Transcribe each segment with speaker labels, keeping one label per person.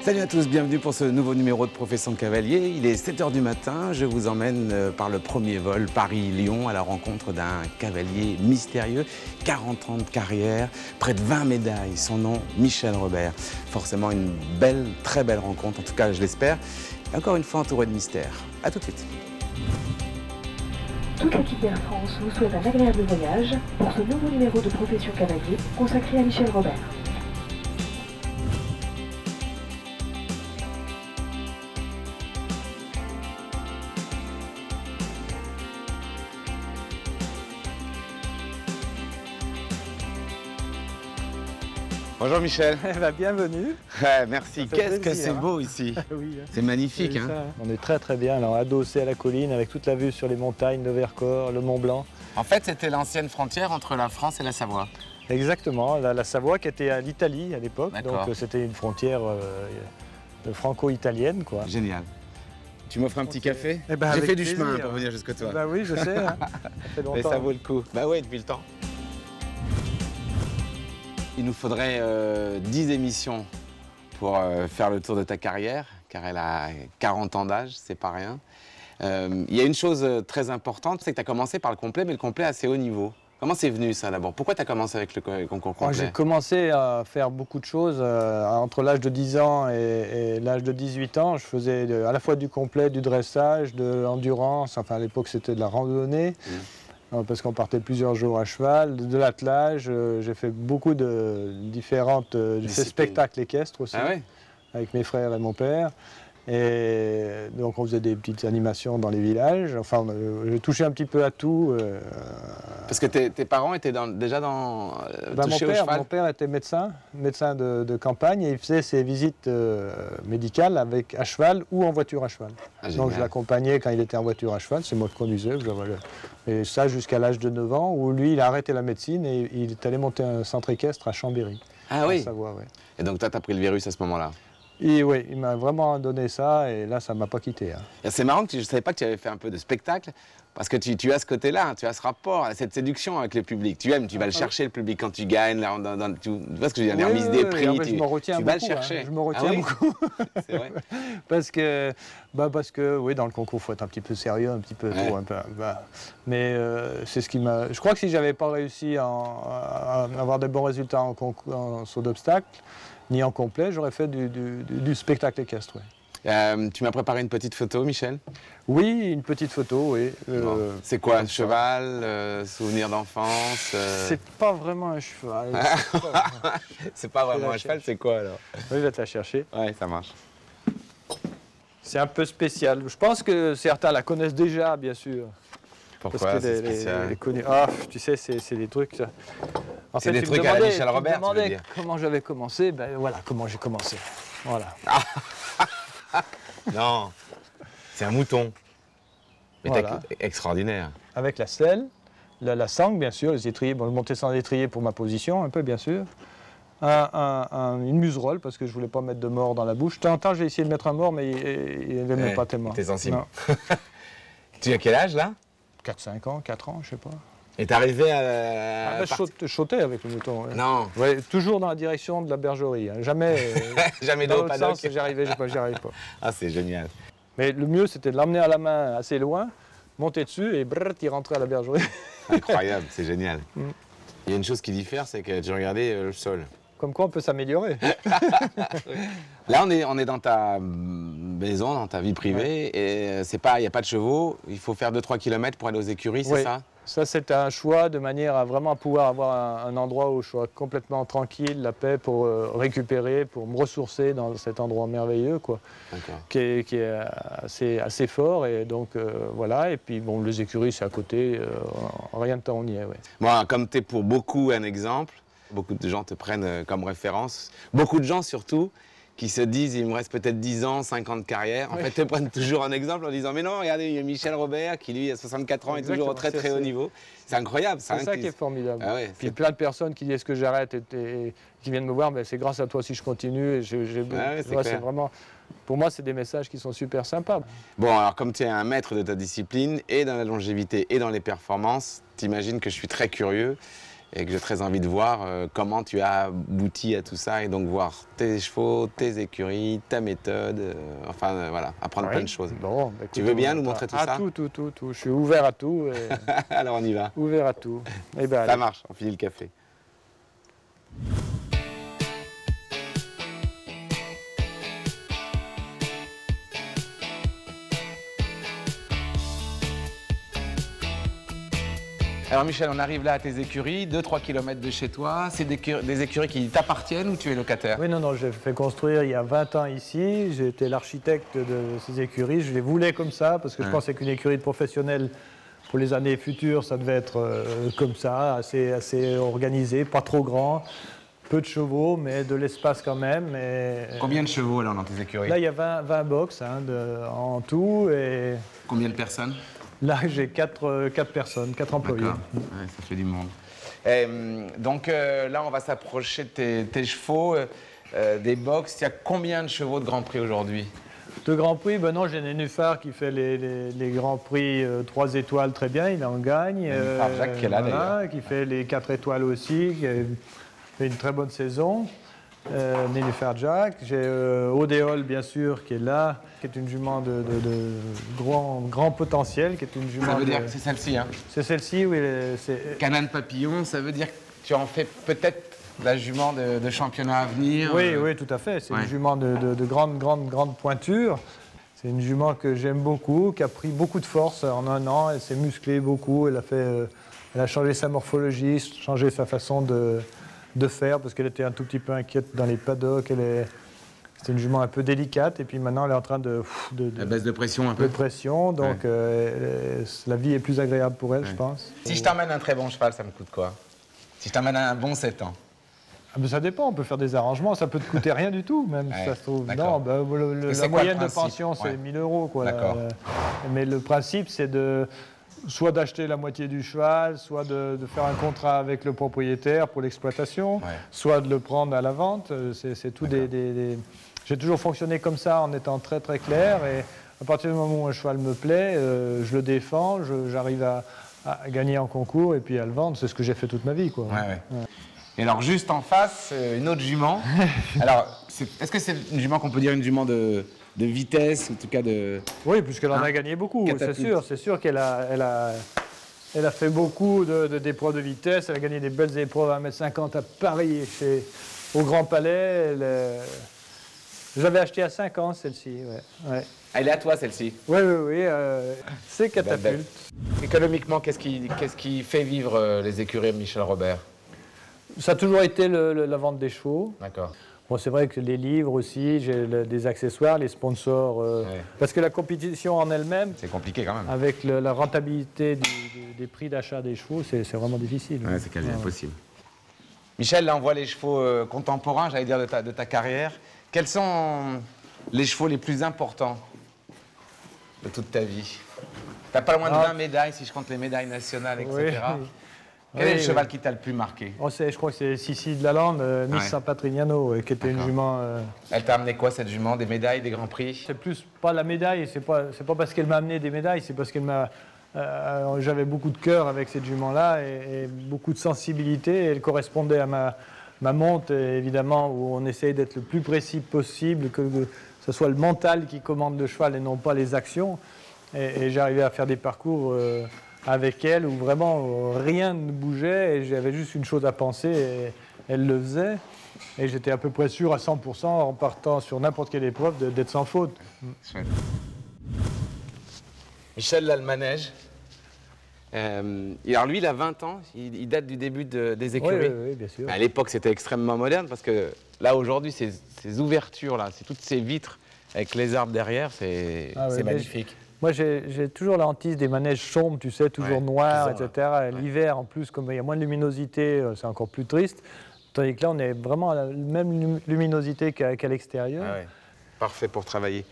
Speaker 1: Salut à tous, bienvenue pour ce nouveau numéro de Profession Cavalier. Il est 7 h du matin, je vous emmène par le premier vol Paris-Lyon à la rencontre d'un cavalier mystérieux, 40 ans de carrière, près de 20 médailles, son nom Michel Robert. Forcément une belle, très belle rencontre, en tout cas je l'espère, et encore une fois entouré de mystère. A tout de suite.
Speaker 2: Toute l'équipe d'Air France vous souhaite un agréable voyage pour ce nouveau numéro de Profession Cavalier consacré à Michel Robert.
Speaker 1: Bonjour Michel.
Speaker 3: Bienvenue.
Speaker 1: Merci. Qu'est-ce que c'est beau ici.
Speaker 3: Oui,
Speaker 1: C'est magnifique. Hein.
Speaker 3: On est très bien, alors adossé à la colline avec toute la vue sur les montagnes de Vercors, le Mont Blanc.
Speaker 1: En fait, c'était l'ancienne frontière entre la France et la Savoie.
Speaker 3: Exactement, la Savoie qui était à l'Italie à l'époque, donc c'était une frontière franco-italienne, quoi.
Speaker 1: Génial. Tu m'offres un petit café?
Speaker 3: Eh ben,
Speaker 1: J'ai fait
Speaker 3: plaisir.
Speaker 1: du chemin pour venir jusqu'à toi.
Speaker 3: Bah oui, je sais, hein. Ça fait longtemps.
Speaker 1: Mais ça vaut le coup. Bah oui, depuis le temps. Il nous faudrait 10 émissions pour faire le tour de ta carrière, car elle a 40 ans d'âge, c'est pas rien. Il y a une chose très importante, c'est que tu as commencé par le complet, mais le complet assez haut niveau. Comment c'est venu ça d'abord? Pourquoi tu as commencé avec le concours complet?
Speaker 3: J'ai commencé à faire beaucoup de choses. Entre l'âge de 10 ans et l'âge de 18 ans, je faisais à la fois du complet, du dressage, de l'endurance, enfin à l'époque c'était de la randonnée. Parce qu'on partait plusieurs jours à cheval, de l'attelage, j'ai fait beaucoup de différentes... J'ai fait spectacles équestres aussi, avec mes frères et mon père. Et donc on faisait des petites animations dans les villages. Enfin, j'ai touché un petit peu à tout.
Speaker 1: Parce que tes parents étaient déjà dans... touchés au cheval.
Speaker 3: Mon père était médecin de campagne, et il faisait ses visites médicales à cheval ou en voiture à cheval. Donc je l'accompagnais quand il était en voiture à cheval, c'est moi qui conduisais. Et ça jusqu'à l'âge de 9 ans, où lui il a arrêté la médecine et il est allé monter un centre équestre à Chambéry.
Speaker 1: Ah oui.
Speaker 3: Savoie, ouais.
Speaker 1: Et donc toi tu as pris le virus à ce moment-là?
Speaker 3: Et oui, il m'a vraiment donné ça, et là, ça ne m'a pas quitté. Hein.
Speaker 1: C'est marrant que je ne savais pas que tu avais fait un peu de spectacle, parce que tu as ce côté-là, tu as ce rapport, cette séduction avec le public. Tu aimes, tu vas le chercher, le public, quand tu gagnes, tu vois ce que je veux dire, les remises des prix,
Speaker 3: je me retiens
Speaker 1: tu vas le chercher.
Speaker 3: Hein, je me retiens beaucoup.
Speaker 1: C'est vrai.
Speaker 3: parce que, oui, dans le concours, il faut être un petit peu sérieux, un petit peu trop. Mais c'est ce qui m'a... Je crois que si je n'avais pas réussi à avoir de bons résultats en saut d'obstacle, ni en complet, j'aurais fait du spectacle équestre. Ouais.
Speaker 1: Tu m'as préparé une petite photo, Michel?
Speaker 3: Oui, une petite photo, oui.
Speaker 1: C'est quoi, un cheval, souvenir d'enfance
Speaker 3: C'est pas vraiment un cheval.
Speaker 1: C'est pas vraiment un cheval, c'est quoi alors?
Speaker 3: Oui, je vais te la chercher.
Speaker 1: Ouais, ça marche.
Speaker 3: C'est un peu spécial. Je pense que certains la connaissent déjà, bien sûr.
Speaker 1: Pourquoi c'est spécial?
Speaker 3: Les connus. Ah, tu sais, c'est des trucs...
Speaker 1: C'est des trucs à la Michel Robert,
Speaker 3: tu me demandais comment j'avais commencé, ben voilà comment j'ai commencé. Voilà.
Speaker 1: Non, c'est un mouton. Mais
Speaker 3: voilà.
Speaker 1: Extraordinaire.
Speaker 3: Avec la selle, la sangle, bien sûr, les étriers. Bon, je montais sans étrier pour ma position, un peu, bien sûr. Une muserolle, parce que je ne voulais pas mettre de mort dans la bouche. De temps en temps, j'ai essayé de mettre un mort, mais il n'aimait pas tellement.
Speaker 1: T'es sensible. Tu as quel âge, là?
Speaker 3: 4-5 ans, 4 ans, je sais pas.
Speaker 1: Et t'es arrivé à...
Speaker 3: Je sautais avec le mouton. Ouais.
Speaker 1: Non.
Speaker 3: Ouais, toujours dans la direction de la bergerie. Hein. Jamais,
Speaker 1: jamais
Speaker 3: dans l'autre sens, j'y arrivais pas.
Speaker 1: Ah, c'est génial.
Speaker 3: Mais le mieux, c'était de l'emmener à la main assez loin, monter dessus et brrr, y rentrer à la bergerie.
Speaker 1: Incroyable, c'est génial. Il y a une chose qui diffère, c'est que tu regardais le sol.
Speaker 3: Comme quoi, on peut s'améliorer.
Speaker 1: Là, on est dans ta maison, dans ta vie privée, et il n'y a pas de chevaux. Il faut faire 2-3 km pour aller aux écuries, c'est ça?
Speaker 3: Ça, c'est un choix de manière à vraiment pouvoir avoir un endroit où je sois complètement tranquille, la paix, pour récupérer, pour me ressourcer dans cet endroit merveilleux, quoi, qui est assez fort. Et donc, voilà. Et puis, bon, les écuries, c'est à côté. Rien de temps, on y est. Ouais.
Speaker 1: Moi, comme tu es pour beaucoup un exemple, beaucoup de gens te prennent comme référence. Beaucoup de gens, surtout, qui se disent, il me reste peut-être 10 ans, 5 ans de carrière. En fait, te prennent toujours un exemple en disant, mais non, regardez, il y a Michel Robert qui, lui, à 64 ans, est toujours au très haut niveau. C'est incroyable.
Speaker 3: C'est ça qui est formidable.
Speaker 1: Ah ouais,
Speaker 3: puis plein de personnes qui disent que j'arrête et qui viennent me voir, mais c'est grâce à toi si je continue. C'est vraiment... Pour moi, c'est des messages qui sont super sympas.
Speaker 1: Bon, alors comme tu es un maître de ta discipline, et dans la longévité et dans les performances, t'imagines que je suis très curieux. et que j'ai très envie de voir comment tu as abouti à tout ça et donc voir tes chevaux, tes écuries, ta méthode, voilà, apprendre plein de choses.
Speaker 3: Bon, bah,
Speaker 1: tu veux bien nous montrer tout ça?
Speaker 3: Tout. Je suis ouvert à tout. Et...
Speaker 1: Alors on y va.
Speaker 3: Ouvert à tout. Eh ben,
Speaker 1: ça marche, on finit le café. Alors Michel, on arrive là à tes écuries, 2-3 km de chez toi. C'est des écuries qui t'appartiennent ou tu es locataire?
Speaker 3: Oui, non, j'ai fait construire il y a 20 ans ici. J'étais l'architecte de ces écuries. Je les voulais comme ça parce que je pensais qu'une écurie de professionnels, pour les années futures, ça devait être comme ça, assez organisé, pas trop grand. Peu de chevaux, mais de l'espace quand même.
Speaker 1: Combien de chevaux alors dans tes écuries?
Speaker 3: Là, il y a 20 box en tout. Et...
Speaker 1: Combien de personnes?
Speaker 3: Là, j'ai 4 personnes, 4 employés.
Speaker 1: D'accord, ouais, ça fait du monde. Donc là, on va s'approcher de tes chevaux, des box. Il y a combien de chevaux de Grand Prix aujourd'hui?
Speaker 3: De Grand Prix, ben non, j'ai Nénuphar qui fait les Grands Prix 3 étoiles très bien, il en gagne.
Speaker 1: Nénuphar Jacques qui est là d'ailleurs.
Speaker 3: Qui fait les 4 étoiles aussi, qui fait une très bonne saison. Nénuphar Jacques. J'ai Odéol, bien sûr, qui est là, qui est une jument de grand potentiel, qui est une jument.
Speaker 1: Ça veut dire que c'est celle-ci, hein?
Speaker 3: C'est celle-ci, oui.
Speaker 1: Canane Papillon, ça veut dire que tu en fais peut-être la jument de championnat à venir?
Speaker 3: Oui, tout à fait. C'est une jument de grande pointure. C'est une jument que j'aime beaucoup, qui a pris beaucoup de force en un an. Elle s'est musclée beaucoup. Elle a changé sa morphologie, changé sa façon de faire, parce qu'elle était un tout petit peu inquiète dans les paddocks. C'était une jument un peu délicate, et puis maintenant elle est en train de
Speaker 1: la baisse de pression un peu.
Speaker 3: De pression, donc la vie est plus agréable pour elle, je pense.
Speaker 1: Si je t'emmène un très bon cheval, ça me coûte quoi? Si je t'emmène un bon 7 ans?
Speaker 3: Mais ça dépend, on peut faire des arrangements, ça peut te coûter rien du tout, même si ça se trouve. Non, la moyenne de pension, c'est 1 000 €.
Speaker 1: D'accord.
Speaker 3: Mais le principe, c'est soit d'acheter la moitié du cheval, soit de faire un contrat avec le propriétaire pour l'exploitation, soit de le prendre à la vente. C'est tout J'ai toujours fonctionné comme ça en étant très très clair, et à partir du moment où un cheval me plaît, je le défends, j'arrive à gagner en concours et puis à le vendre. C'est ce que j'ai fait toute ma vie, quoi.
Speaker 1: Et alors juste en face, une autre jument. Alors, est-ce que c'est une jument qu'on peut dire une jument de vitesse, en tout cas de...
Speaker 3: Oui, puisqu'elle en a gagné beaucoup, c'est sûr qu'elle a fait beaucoup d'épreuves de vitesse, elle a gagné des belles épreuves à 1,50 m à Paris, au Grand Palais. Je l'avais achetée à 5 ans, celle-ci. Ouais.
Speaker 1: Elle est à toi, celle-ci?
Speaker 3: Oui, c'est Catapulte.
Speaker 1: Économiquement, qu'est-ce qui fait vivre les écuries Michel Robert?
Speaker 3: Ça a toujours été la vente des chevaux.
Speaker 1: D'accord.
Speaker 3: Bon, c'est vrai que les livres aussi, j'ai des accessoires, les sponsors. Parce que la compétition en elle-même,
Speaker 1: c'est compliqué quand même.
Speaker 3: Avec la rentabilité des prix d'achat des chevaux, c'est vraiment difficile.
Speaker 1: Ouais, c'est quasi impossible. Michel, là on voit les chevaux contemporains, j'allais dire, de ta carrière. Quels sont les chevaux les plus importants de toute ta vie? T'as pas loin de 20 médailles, si je compte les médailles nationales, etc. Oui. Quel est le cheval qui t'a le plus marqué?
Speaker 3: Je crois que c'est Sissi de la Lande, Miss San Patrignano, qui était une jument...
Speaker 1: Elle t'a amené quoi, cette jument? Des médailles, des grands prix?
Speaker 3: C'est plus pas la médaille, c'est pas parce qu'elle m'a amené des médailles, c'est parce qu'elle m'a... j'avais beaucoup de cœur avec cette jument-là et beaucoup de sensibilité. Elle correspondait à ma monte, évidemment, où on essaye d'être le plus précis possible, que ce soit le mental qui commande le cheval et non pas les actions. Et j'arrivais à faire des parcours... avec elle, où vraiment rien ne bougeait, et j'avais juste une chose à penser, et elle le faisait. Et j'étais à peu près sûr à 100% en partant sur n'importe quelle épreuve d'être sans faute.
Speaker 1: Chouette. Michel, là, le manège. Alors lui, il a 20 ans, il date du début des écuries.
Speaker 3: Oui, bien sûr.
Speaker 1: À l'époque, c'était extrêmement moderne, parce que là, aujourd'hui, ces ouvertures-là, c'est toutes ces vitres avec les arbres derrière, c'est magnifique.
Speaker 3: Moi, j'ai toujours la hantise des manèges sombres, tu sais, toujours noirs, etc. L'hiver, en plus, comme il y a moins de luminosité, c'est encore plus triste. Tandis que là, on est vraiment à la même luminosité qu'à l'extérieur.
Speaker 1: Parfait pour travailler.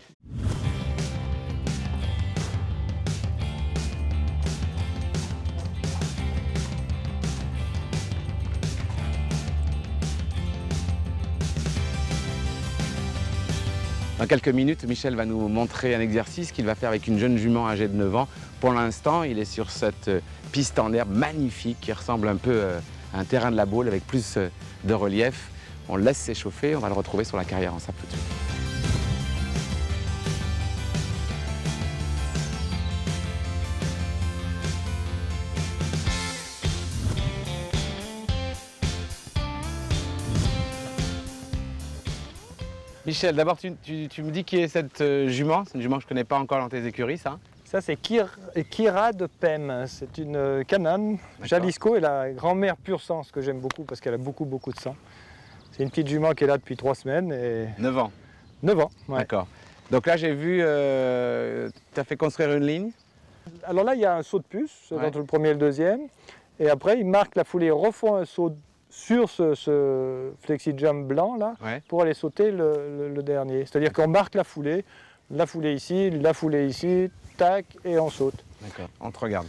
Speaker 1: Dans quelques minutes, Michel va nous montrer un exercice qu'il va faire avec une jeune jument âgée de 9 ans. Pour l'instant, il est sur cette piste en herbe magnifique qui ressemble un peu un terrain de la Baule avec plus de relief. On le laisse s'échauffer, on va le retrouver sur la carrière en sable tout de suite. Michel, d'abord tu me dis qui est cette jument. C'est une jument que je ne connais pas encore dans tes écuries, ça.
Speaker 3: Ça, c'est Kira de Pem. C'est une canane Jalisco et la grand-mère pur sang, ce que j'aime beaucoup parce qu'elle a beaucoup de sang. C'est une petite jument qui est là depuis 3 semaines. Et...
Speaker 1: 9 ans.
Speaker 3: 9 ans, ouais.
Speaker 1: D'accord. Donc là, j'ai vu, tu as fait construire une ligne.
Speaker 3: Alors là, il y a un saut de puce entre le premier et le deuxième. Et après, ils marquent la foulée, refont un saut sur ce flexi-jump blanc là, pour aller sauter le dernier. C'est-à-dire qu'on marque la foulée ici, tac, et on saute.
Speaker 1: D'accord, on te regarde.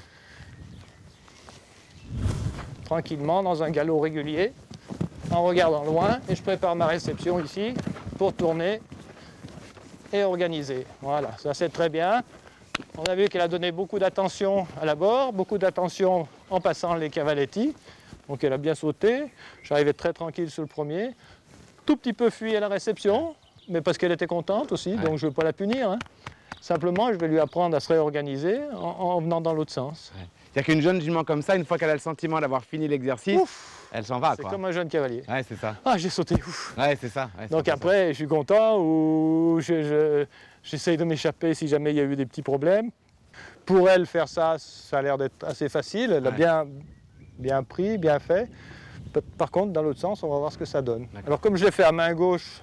Speaker 3: Tranquillement, dans un galop régulier, en regardant loin, et je prépare ma réception ici pour tourner et organiser. Voilà, ça c'est très bien. On a vu qu'elle a donné beaucoup d'attention à l'abord, beaucoup d'attention en passant les cavaletti. Donc elle a bien sauté, j'arrivais très tranquille sur le premier. Tout petit peu fui à la réception, mais parce qu'elle était contente aussi, donc je ne veux pas la punir. Hein. Simplement, je vais lui apprendre à se réorganiser en venant dans l'autre sens.
Speaker 1: C'est-à-dire qu'une jeune jument comme ça, une fois qu'elle a le sentiment d'avoir fini l'exercice, elle s'en va.
Speaker 3: C'est comme un jeune cavalier.
Speaker 1: Ouais, c'est ça.
Speaker 3: Ah, j'ai sauté. Ouf.
Speaker 1: Ouais, c'est ça. Ouais,
Speaker 3: donc après, je suis content ou j'essaye de m'échapper si jamais il y a eu des petits problèmes. Pour elle, faire ça, ça a l'air d'être assez facile. Elle a bien pris, bien fait. Par contre, dans l'autre sens, on va voir ce que ça donne. Alors comme je l'ai fait à main gauche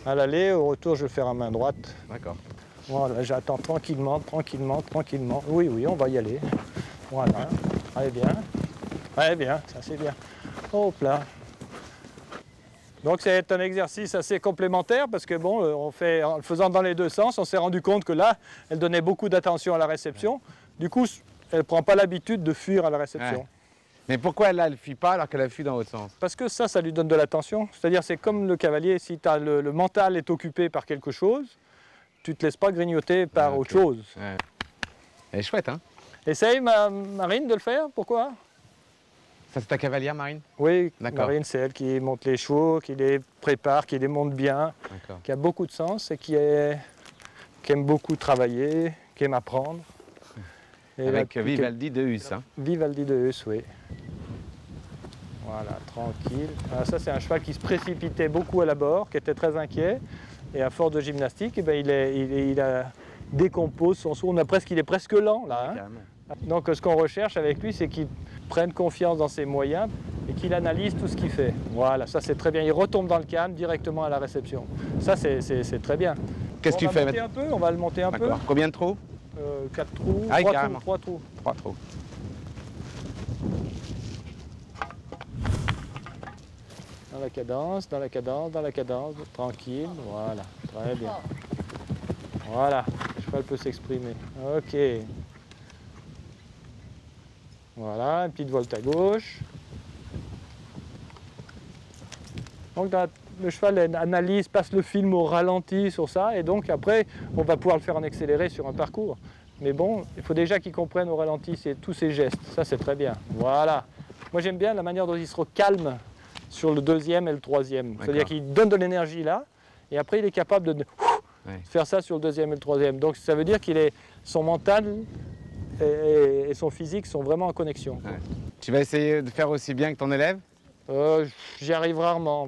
Speaker 3: à l'aller, au retour, je vais faire à main droite.
Speaker 1: D'accord.
Speaker 3: Voilà, j'attends tranquillement. Oui, on va y aller. Voilà, très bien. Très bien, ça c'est bien. Hop là. Donc c'est un exercice assez complémentaire parce que bon, en le faisant dans les deux sens, on s'est rendu compte que là, elle donnait beaucoup d'attention à la réception. Du coup, elle ne prend pas l'habitude de fuir à la réception.
Speaker 1: Ouais. Mais pourquoi elle ne fuit pas alors qu'elle a fui dans l'autre sens?
Speaker 3: Parce que ça lui donne de l'attention. C'est-à-dire c'est comme le cavalier, si le mental est occupé par quelque chose, tu ne te laisses pas grignoter par autre chose.
Speaker 1: Ouais. Elle est chouette, hein?
Speaker 3: Essaye, Marine, de le faire. Pourquoi?
Speaker 1: Ça, c'est ta cavalière, Marine?
Speaker 3: Oui, Marine, c'est elle qui monte les chevaux, qui les prépare, qui les monte bien, qui a beaucoup de sens et qui aime beaucoup travailler, qui aime apprendre. Et
Speaker 1: avec Vivaldi de Hus. Hein.
Speaker 3: Vivaldi de Hus, oui. Voilà, tranquille. Alors ça, c'est un cheval qui se précipitait beaucoup à l'abord, qui était très inquiet. Et à force de gymnastique, eh ben, il décompose son saut. Il est presque lent, là. Hein. Donc, ce qu'on recherche avec lui, c'est qu'il prenne confiance dans ses moyens et qu'il analyse tout ce qu'il fait. Voilà, ça, c'est très bien. Il retombe dans le calme directement à la réception. Ça, c'est très bien.
Speaker 1: Qu'est-ce que tu fais maintenant?
Speaker 3: On va le monter un peu.
Speaker 1: Combien de trous?
Speaker 3: 4 trous, 3 trous.
Speaker 1: 3 trous.
Speaker 3: Dans la cadence, tranquille, voilà, très bien. Voilà, le cheval peut s'exprimer. Ok. Voilà, une petite volte à gauche. Donc le cheval analyse, passe le film au ralenti sur ça, et donc après, on va pouvoir le faire en accéléré sur un parcours. Mais bon, il faut déjà qu'il comprenne au ralenti tous ces gestes. Ça, c'est très bien. Voilà. Moi, j'aime bien la manière dont il se calme sur le deuxième et le troisième. C'est-à-dire qu'il donne de l'énergie là, et après, il est capable de faire ça sur le deuxième et le troisième. Donc, ça veut dire son mental et son physique sont vraiment en connexion. Ouais.
Speaker 1: Tu vas essayer de faire aussi bien que ton élève?
Speaker 3: J'y arrive rarement.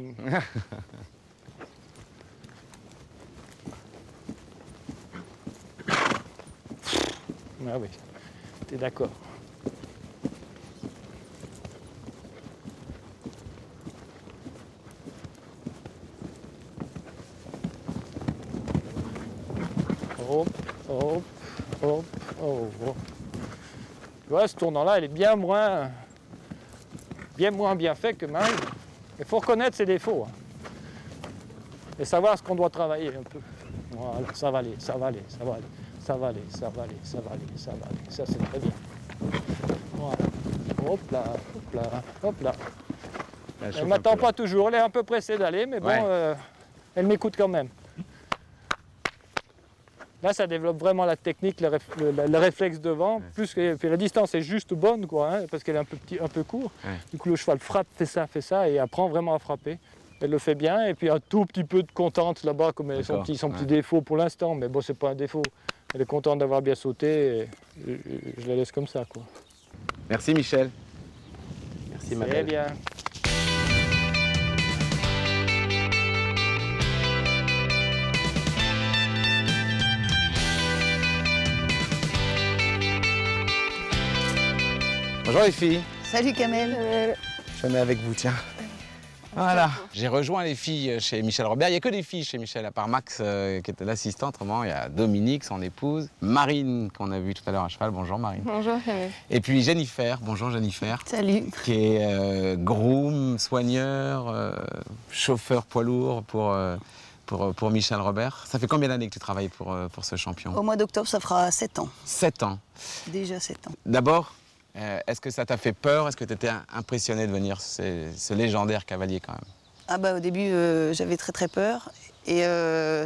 Speaker 3: Ah oui, t'es d'accord. Hop, hop, hop, oh, oh. Tu vois, ce tournant-là, il est bien moins bien fait que Marine. Il faut reconnaître ses défauts. Hein. Et savoir ce qu'on doit travailler un peu. Voilà, ça va aller. Ça va aller. Ça, c'est très bien. Voilà. Hop là. Elle ne m'attend pas toujours. Elle est un peu pressée d'aller, mais bon, elle m'écoute quand même. Là, ça développe vraiment la technique, le réflexe devant. Plus que, puis la distance est juste bonne, quoi, hein, parce qu'elle est un peu court.
Speaker 1: Ouais.
Speaker 3: Du coup, le cheval frappe, fait ça, et apprend vraiment à frapper. Elle le fait bien, et puis un tout petit peu de contente là-bas, comme son petit défaut pour l'instant. Mais bon, c'est pas un défaut. Elle est contente d'avoir bien sauté, et je la laisse comme ça, quoi.
Speaker 1: Merci Michel. Merci ma belle.
Speaker 3: Très bien.
Speaker 1: Bonjour les filles.
Speaker 4: Salut Kamel.
Speaker 1: Je mets avec vous, tiens. Voilà. J'ai rejoint les filles chez Michel Robert. Il n'y a que des filles chez Michel, à part Max qui était l'assistante. Autrement, il y a Dominique, son épouse, Marine, qu'on a vue tout à l'heure à cheval. Bonjour Marine.
Speaker 5: Bonjour Kamel.
Speaker 1: Et puis Jennifer. Bonjour Jennifer.
Speaker 4: Salut.
Speaker 1: Qui est groom, soigneur, chauffeur poids lourd pour Michel Robert. Ça fait combien d'années que tu travailles pour ce champion?
Speaker 4: Au mois d'octobre, ça fera 7 ans.
Speaker 1: 7 ans.
Speaker 4: Déjà 7 ans.
Speaker 1: D'abord, est-ce que ça t'a fait peur? Est-ce que tu étais impressionné de venir ce légendaire cavalier quand même?
Speaker 4: Ah bah au début, j'avais très peur. Et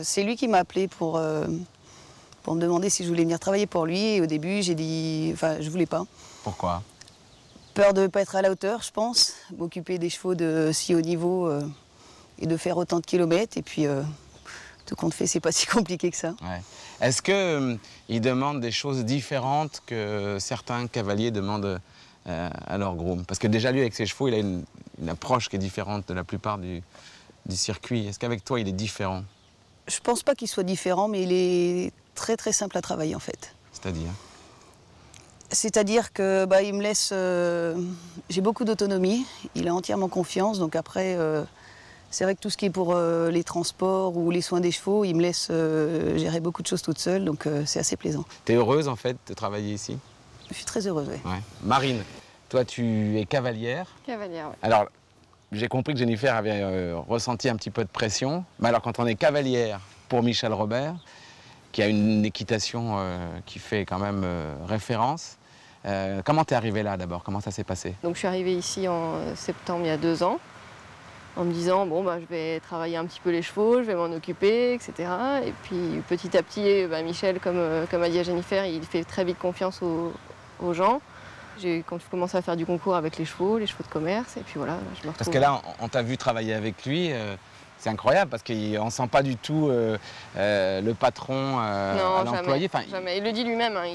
Speaker 4: c'est lui qui m'a appelé pour me demander si je voulais venir travailler pour lui. Et au début, j'ai dit... Enfin, je voulais pas.
Speaker 1: Pourquoi?
Speaker 4: Peur de ne pas être à la hauteur, je pense. M'occuper des chevaux de si haut niveau et de faire autant de kilomètres. Et puis, tout compte fait, c'est pas si compliqué que ça.
Speaker 1: Ouais. Est-ce qu'il demande des choses différentes que certains cavaliers demandent à leur groom? Parce que déjà, lui, avec ses chevaux, il a une approche qui est différente de la plupart du circuit. Est-ce qu'avec toi, il est différent?
Speaker 4: Je pense pas qu'il soit différent, mais il est très simple à travailler, en fait.
Speaker 1: C'est-à-dire?
Speaker 4: C'est-à-dire que il me laisse... j'ai beaucoup d'autonomie, il a entièrement confiance, donc après... c'est vrai que tout ce qui est pour les transports ou les soins des chevaux, il me laisse gérer beaucoup de choses toute seule, donc c'est assez plaisant.
Speaker 1: Tu es heureuse, en fait, de travailler ici?
Speaker 4: Je suis très heureuse, oui.
Speaker 1: Ouais. Marine, toi, tu es cavalière.
Speaker 5: Cavalière, oui.
Speaker 1: Alors, j'ai compris que Jennifer avait ressenti un petit peu de pression. Mais alors, quand on est cavalière pour Michel Robert, qui a une équitation qui fait quand même référence, comment t'es arrivée là, d'abord? Comment ça s'est passé?
Speaker 5: Donc je suis arrivée ici en septembre, il y a 2 ans, en me disant, bon, je vais travailler un petit peu les chevaux, je vais m'en occuper, etc. Et puis petit à petit, Michel, comme a dit à Jennifer, il fait très vite confiance aux gens. Quand je commence à faire du concours avec les chevaux de commerce, et puis voilà, je me retrouve...
Speaker 1: Parce que là, on t'a vu travailler avec lui, c'est incroyable, parce qu'on ne sent pas du tout le patron à l'employé.
Speaker 5: Jamais. Il le dit lui-même, hein,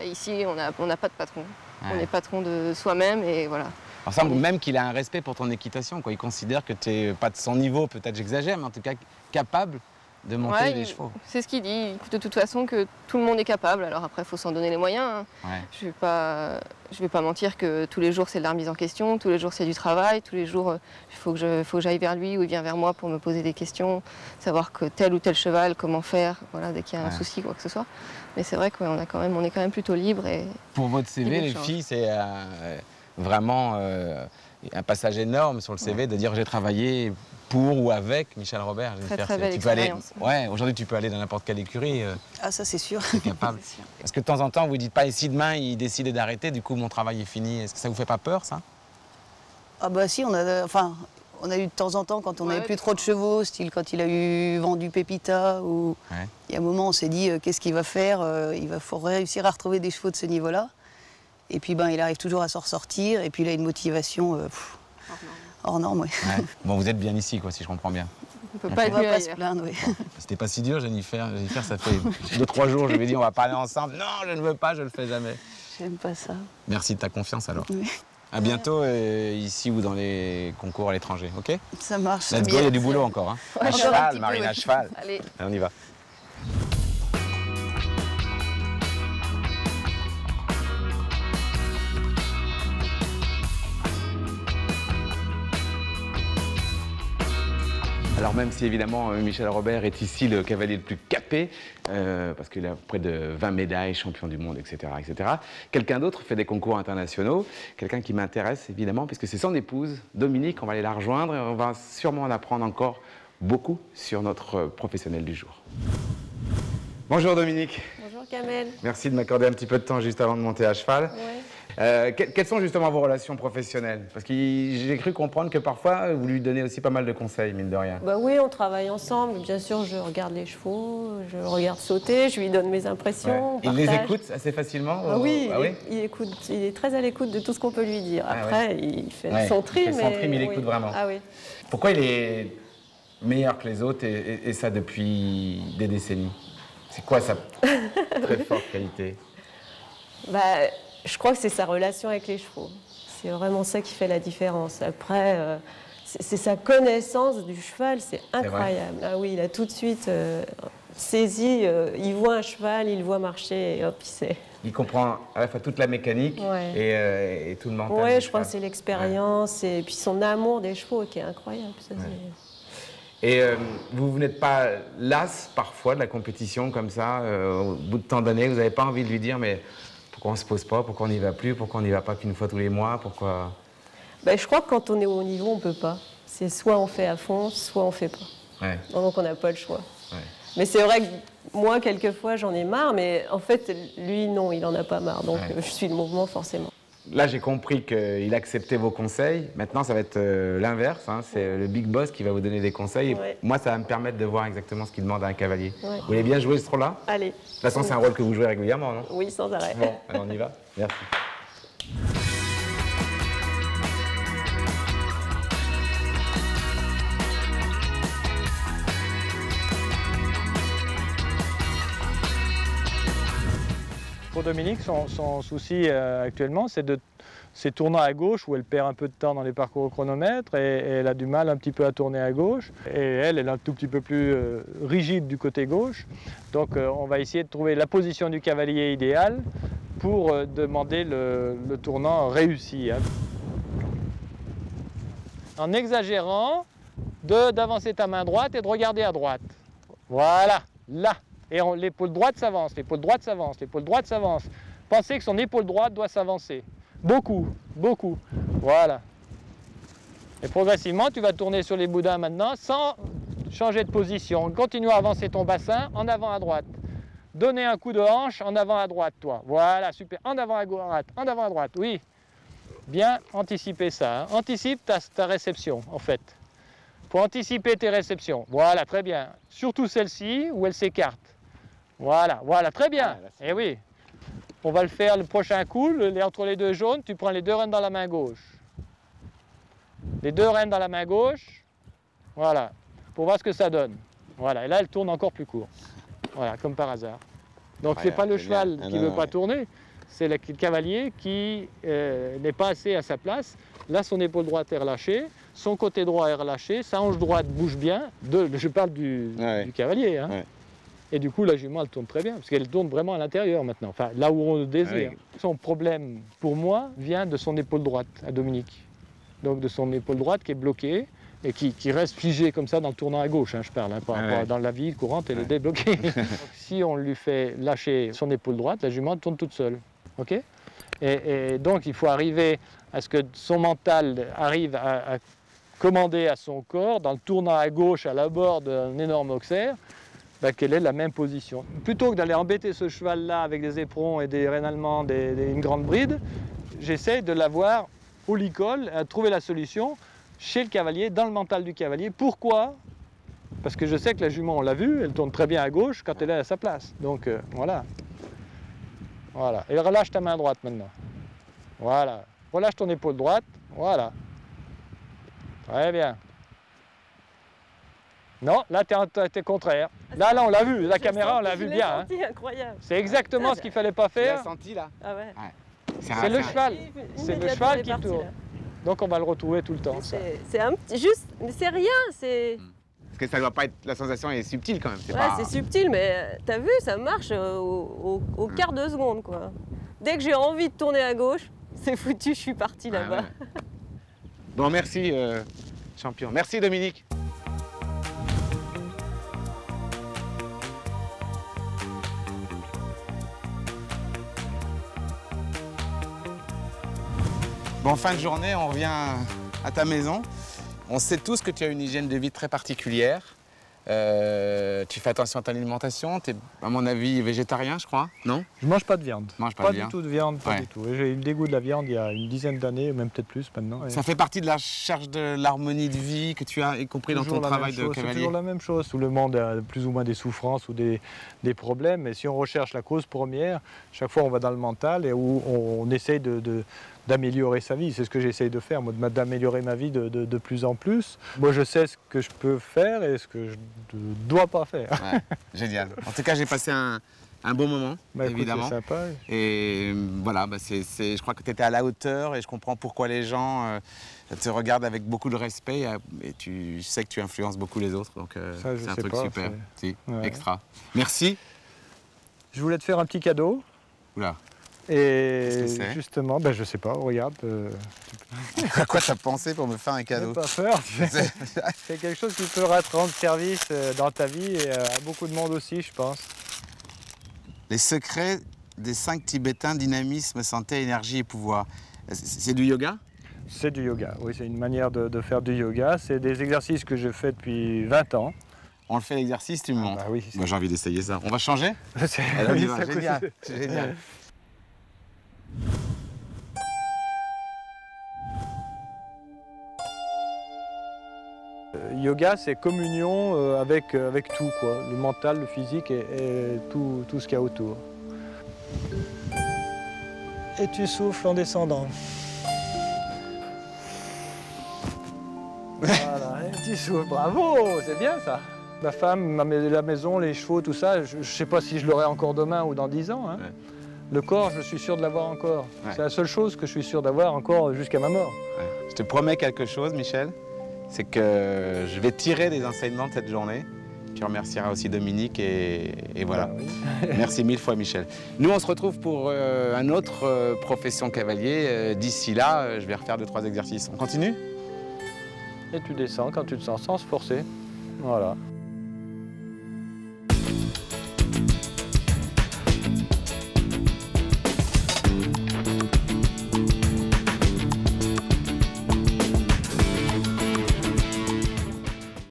Speaker 5: ici, on n'a pas de patron.
Speaker 1: Ouais.
Speaker 5: On est patron de soi-même, et voilà.
Speaker 1: Il semble même qu'il a un respect pour ton équitation, quoi. Il considère que tu n'es pas de son niveau, peut-être j'exagère, mais en tout cas capable de monter les chevaux.
Speaker 5: C'est ce qu'il dit, de toute façon que tout le monde est capable, alors après il faut s'en donner les moyens. Hein.
Speaker 1: Ouais.
Speaker 5: Je vais pas mentir que tous les jours c'est de la remise en question, tous les jours c'est du travail, tous les jours il faut que j'aille vers lui ou il vient vers moi pour me poser des questions, savoir que tel ou tel cheval, comment faire, voilà, dès qu'il y a un souci, quoi que ce soit. Mais c'est vrai qu'on est quand même plutôt libre.
Speaker 1: Pour votre CV, les filles, c'est vraiment un passage énorme sur le CV de dire j'ai travaillé pour ou avec Michel Robert.
Speaker 5: Très belle expérience.
Speaker 1: Aujourd'hui, tu peux aller dans n'importe quelle écurie.
Speaker 4: Ah, ça, c'est sûr.
Speaker 1: Tu es capable. Parce que de temps en temps, vous ne dites pas, et si demain, il décidait d'arrêter, du coup, mon travail est fini. Est-ce que ça vous fait pas peur, ça?
Speaker 4: Ah bah si, on a eu de temps en temps, quand on n'avait plus trop de chevaux, style quand il a eu vendu Pépita, ou il y a un moment, on s'est dit, qu'est-ce qu'il va faire? Faut réussir à retrouver des chevaux de ce niveau-là. Et puis, il arrive toujours à s'en ressortir, et puis il a une motivation... hors norme, oui.
Speaker 1: Ouais. Bon, vous êtes bien ici, quoi, si je comprends bien.
Speaker 5: On peut pas être mieux
Speaker 4: pas se
Speaker 5: ailleurs.
Speaker 4: plaindre, oui.
Speaker 1: C'était pas si dur, Jennifer. Jennifer, ça fait 2-3 jours, je lui ai dit, on va parler ensemble. Non, je ne veux pas, je le fais jamais.
Speaker 4: J'aime pas ça.
Speaker 1: Merci de ta confiance, alors.
Speaker 4: Oui.
Speaker 1: À bientôt, ici ou dans les concours à l'étranger, ok?
Speaker 4: Ça marche.
Speaker 1: Let's go, il y a du boulot encore. Hein.
Speaker 4: Ouais,
Speaker 1: À
Speaker 4: encore un
Speaker 1: cheval,
Speaker 4: petit
Speaker 1: Marine,
Speaker 4: peu,
Speaker 1: à cheval.
Speaker 5: Allez.
Speaker 1: Allez, on y va. Alors même si évidemment Michel Robert est ici le cavalier le plus capé, parce qu'il a près de 20 médailles, champion du monde, etc., etc., quelqu'un d'autre fait des concours internationaux, quelqu'un qui m'intéresse évidemment, puisque c'est son épouse, Dominique, on va aller la rejoindre et on va sûrement en apprendre encore beaucoup sur notre professionnel du jour. Bonjour Dominique.
Speaker 6: Bonjour Kamel.
Speaker 1: Merci de m'accorder un petit peu de temps juste avant de monter à cheval. Quelles sont justement vos relations professionnelles? Parce que j'ai cru comprendre que parfois, vous lui donnez aussi pas mal de conseils, mine de rien.
Speaker 6: Bah oui, on travaille ensemble. Bien sûr, je regarde les chevaux, je regarde sauter, je lui donne mes impressions.
Speaker 1: Il les écoute assez facilement?
Speaker 6: Ah oui,
Speaker 1: ah, oui,
Speaker 6: il écoute, il est très à l'écoute de tout ce qu'on peut lui dire. Après, il fait son tri,
Speaker 1: il fait son tri, mais il écoute vraiment.
Speaker 6: Ah oui.
Speaker 1: Pourquoi il est meilleur que les autres et ça depuis des décennies? C'est quoi sa très forte qualité?
Speaker 6: Bah, je crois que c'est sa relation avec les chevaux. C'est vraiment ça qui fait la différence. Après, c'est sa connaissance du cheval, c'est incroyable. Ah oui, il a tout de suite saisi, il voit un cheval, il le voit marcher et hop, il sait.
Speaker 1: Il comprend à la fois toute la mécanique et tout le mental.
Speaker 6: Oui, je crois que c'est l'expérience et puis son amour des chevaux qui est incroyable. Ça,
Speaker 1: et vous n'êtes pas lasse parfois de la compétition comme ça, au bout de tant d'années, vous n'avez pas envie de lui dire mais pourquoi on ne se pose pas, pourquoi on n'y va plus, pourquoi on n'y va pas qu'une fois tous les mois, pourquoi...
Speaker 6: Ben, je crois que quand on est au haut niveau, on ne peut pas. C'est soit on fait à fond, soit on ne fait pas. Donc on n'a pas le choix. Mais c'est vrai que moi, quelquefois, j'en ai marre, mais en fait, lui, non, il n'en a pas marre. Donc je suis le mouvement forcément.
Speaker 1: Là, j'ai compris qu'il acceptait vos conseils. Maintenant, ça va être l'inverse. Hein. C'est le big boss qui va vous donner des conseils. Et moi, ça va me permettre de voir exactement ce qu'il demande à un cavalier. Vous voulez bien jouer ce rôle-là?
Speaker 6: Allez.
Speaker 1: De toute façon, c'est un rôle que vous jouez régulièrement, non?
Speaker 6: Oui, sans arrêt.
Speaker 1: Bon, alors on y va. Merci.
Speaker 3: Pour Dominique, son souci actuellement, c'est tournant à gauche où elle perd un peu de temps dans les parcours au chronomètre et elle a du mal un petit peu à tourner à gauche. Et elle est un tout petit peu plus rigide du côté gauche. Donc on va essayer de trouver la position du cavalier idéale pour demander le tournant réussi. Hein. En exagérant d'avancer ta main droite et de regarder à droite. Voilà, là. Et l'épaule droite s'avance, l'épaule droite s'avance, l'épaule droite s'avance. Pensez que son épaule droite doit s'avancer. Beaucoup, beaucoup. Voilà. Et progressivement, tu vas tourner sur les boudins maintenant sans changer de position. Continue à avancer ton bassin en avant à droite. Donner un coup de hanche en avant à droite, toi. Voilà, super. En avant à droite, en avant à droite, oui. Bien anticiper ça. Hein. Anticipe ta réception, en fait. Pour anticiper tes réceptions. Voilà, très bien. Surtout celle-ci où elle s'écarte. Voilà, voilà, très bien. Et oui, on va le faire le prochain coup, entre les deux jaunes, tu prends les deux rênes dans la main gauche. Les deux rênes dans la main gauche, voilà, pour voir ce que ça donne. Voilà, et là, elle tourne encore plus court. Voilà, comme par hasard. Donc, c'est pas le cheval qui ne veut pas tourner, c'est le cavalier qui n'est pas assez à sa place. Là, son épaule droite est relâchée, son côté droit est relâché, sa hanche droite bouge bien. Je parle du cavalier. Hein. Et du coup, la jument, elle tourne très bien, parce qu'elle tourne vraiment à l'intérieur maintenant, enfin là où on le désire. Son problème, pour moi, vient de son épaule droite, à Dominique. Donc de son épaule droite qui est bloquée et qui reste figée comme ça dans le tournant à gauche, hein, je parle. Hein, dans la vie courante, elle est débloquée. Donc, si on lui fait lâcher son épaule droite, la jument tourne toute seule. Okay, et donc, il faut arriver à ce que son mental arrive à commander à son corps, dans le tournant à gauche, à l'abord d'un énorme auxerre, qu'elle ait la même position. Plutôt que d'aller embêter ce cheval-là avec des éperons et des rênes allemandes et une grande bride, j'essaie de l'avoir au licol, à trouver la solution chez le cavalier, dans le mental du cavalier. Pourquoi? Parce que je sais que la jument, on l'a vu, elle tourne très bien à gauche quand elle est à sa place. Donc voilà. Voilà. Et relâche ta main droite maintenant. Voilà. Relâche ton épaule droite. Voilà. Très bien. Non, là, t'es contraire. Là, on l'a vu. La caméra, on l'a vu bien.
Speaker 6: Senti, incroyable.
Speaker 3: C'est exactement ce qu'il ne fallait pas faire.
Speaker 1: Tu l'as senti, là?
Speaker 6: Ah ouais.
Speaker 3: C'est le cheval. C'est le cheval qui tourne. Donc, on va le retrouver tout le temps.
Speaker 6: C'est un petit... Juste... Mais c'est rien, c'est...
Speaker 1: Parce que ça doit pas être... La sensation est subtile, quand même.
Speaker 6: Ouais, c'est subtil, mais t'as vu, ça marche au quart de seconde, quoi. Dès que j'ai envie de tourner à gauche, c'est foutu, je suis parti là-bas.
Speaker 1: Bon, merci, champion. Merci, Dominique. Bon, fin de journée, on revient à ta maison. On sait tous que tu as une hygiène de vie très particulière. Tu fais attention à ton alimentation, tu es, à mon avis, végétarien, je crois, non?
Speaker 3: Je mange pas de viande.
Speaker 1: Je mange pas de viande.
Speaker 3: Du tout de viande, pas
Speaker 1: Ouais.
Speaker 3: du tout. J'ai eu le dégoût de la viande il y a une dizaine d'années, même peut-être plus maintenant.
Speaker 1: Ça fait partie de la recherche de l'harmonie de vie que tu as, y compris dans ton
Speaker 3: Toujours la
Speaker 1: travail
Speaker 3: même
Speaker 1: de
Speaker 3: chose, c'est
Speaker 1: cavalier?
Speaker 3: toujours la même chose. Tout le monde a plus ou moins des souffrances ou des problèmes. Mais si on recherche la cause première, chaque fois on va dans le mental et où on essaye d'améliorer sa vie. C'est ce que j'essaye de faire, moi, d'améliorer ma vie de plus en plus. Moi, je sais ce que je peux faire et ce que je ne dois pas faire.
Speaker 1: Ouais, génial. En tout cas, j'ai passé un bon moment,
Speaker 3: Bah, écoute,
Speaker 1: évidemment.
Speaker 3: c'est sympa.
Speaker 1: Et voilà, bah, je crois que tu étais à la hauteur et je comprends pourquoi les gens te regardent avec beaucoup de respect et tu sais que tu influences beaucoup les autres. Donc
Speaker 3: Ça, je
Speaker 1: c'est un
Speaker 3: sais
Speaker 1: truc
Speaker 3: pas,
Speaker 1: super. Si,
Speaker 3: Ouais.
Speaker 1: extra. Merci.
Speaker 3: Je voulais te faire un petit cadeau.
Speaker 1: Oula.
Speaker 3: Et
Speaker 1: Qu'est-ce que c'est
Speaker 3: justement, ben, je sais pas, regarde.
Speaker 1: À quoi t'as pensé pour me faire un cadeau?
Speaker 3: N'aie pas peur. C'est quelque chose qui peut rendre service dans ta vie et à beaucoup de monde aussi, je pense.
Speaker 1: Les secrets des 5 Tibétains: dynamisme, santé, énergie et pouvoir. C'est du yoga?
Speaker 3: C'est du yoga, oui, c'est une manière de faire du yoga. C'est des exercices que je fais depuis 20 ans.
Speaker 1: On le fait l'exercice, tu me montres.
Speaker 3: Bah oui,
Speaker 1: Moi j'ai envie d'essayer ça. On va changer?
Speaker 3: c'est
Speaker 1: Alors, on y
Speaker 3: oui,
Speaker 1: va.
Speaker 3: ça coûte-
Speaker 1: Génial. Génial.
Speaker 3: Yoga, c'est communion avec tout, quoi. Le mental, le physique et tout ce qu'il y a autour. Et tu souffles en descendant. Voilà, et tu souffles, bravo, c'est bien ça. Ma femme, la maison, les chevaux, tout ça, je ne sais pas si je l'aurai encore demain ou dans 10 ans. Hein.
Speaker 1: Ouais.
Speaker 3: Le corps, je suis sûr de l'avoir encore.
Speaker 1: Ouais.
Speaker 3: C'est la seule chose que je suis sûr d'avoir encore jusqu'à ma mort.
Speaker 1: Ouais. Je te promets quelque chose, Michel, c'est que je vais tirer des enseignements de cette journée. Tu remercieras aussi Dominique et voilà.
Speaker 3: Ah oui.
Speaker 1: Merci mille fois, Michel. Nous, on se retrouve pour un autre profession cavalier. D'ici là, je vais refaire 2-3 exercices. On continue?
Speaker 3: Et tu descends quand tu te sens sans se forcer. Voilà.